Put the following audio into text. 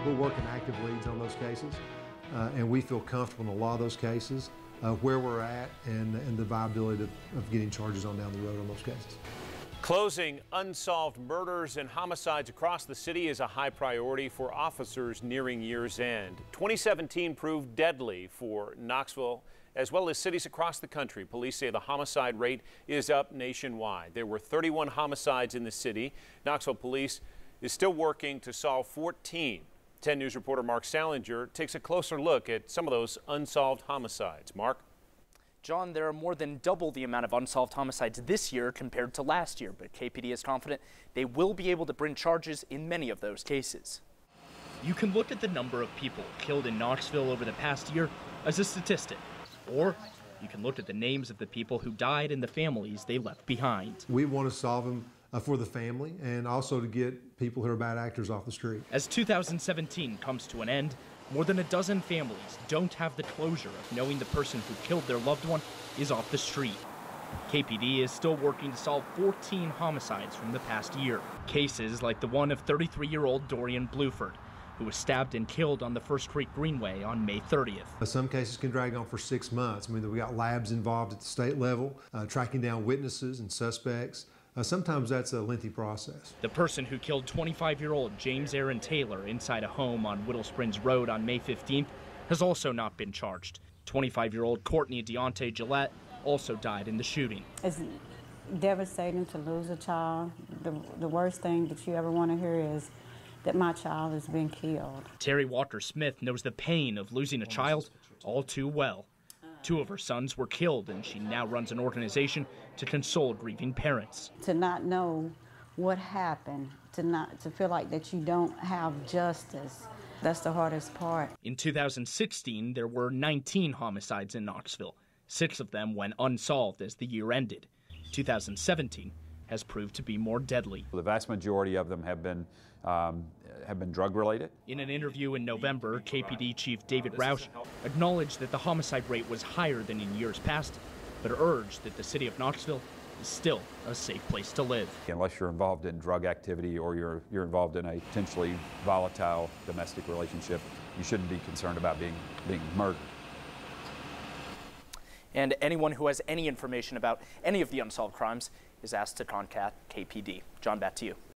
We're working active leads on those cases, and we feel comfortable in a lot of those cases, where we're at and the viability of getting charges on down the road on those cases. Closing unsolved murders and homicides across the city is a high priority for officers nearing year's end. 2017 proved deadly for Knoxville as well as cities across the country. Police say the homicide rate is up nationwide. There were 31 homicides in the city. Knoxville police is still working to solve 14. 10 News reporter Mark Salinger takes a closer look at some of those unsolved homicides. Mark? John, there are more than double the amount of unsolved homicides this year compared to last year, but KPD is confident they will be able to bring charges in many of those cases. You can look at the number of people killed in Knoxville over the past year as a statistic, or you can look at the names of the people who died and the families they left behind. We want to solve them for the family and also to get people who are bad actors off the street. As 2017 comes to an end, more than a dozen families don't have the closure of knowing the person who killed their loved one is off the street. KPD is still working to solve 14 homicides from the past year. Cases like the one of 33-year-old Dorian Bluford, who was stabbed and killed on the First Creek Greenway on May 30th. Some cases can drag on for 6 months. I mean, we got labs involved at the state level, tracking down witnesses and suspects. Sometimes that's a lengthy process. The person who killed 25-year-old James Aaron Taylor inside a home on Whittle Springs Road on May 15th has also not been charged. 25-year-old Courtney Deontay Gillette also died in the shooting. It's devastating to lose a child. The worst thing that you ever want to hear is that my child has been killed. Terry Walker Smith knows the pain of losing a child all too well. 2 of her sons were killed, and she now runs an organization to console grieving parents. To not know what happened, to feel like that you don't have justice, that's the hardest part. In 2016, there were 19 homicides in Knoxville. 6 of them went unsolved as the year ended. 2017 has proved to be more deadly. The vast majority of them have been drug-related. In an interview in November, KPD Chief David Roush acknowledged that the homicide rate was higher than in years past, but urged that the city of Knoxville is still a safe place to live. Unless you're involved in drug activity or you're involved in a potentially volatile domestic relationship, you shouldn't be concerned about being murdered. And anyone who has any information about any of the unsolved crimes is asked to contact KPD. John, back to you.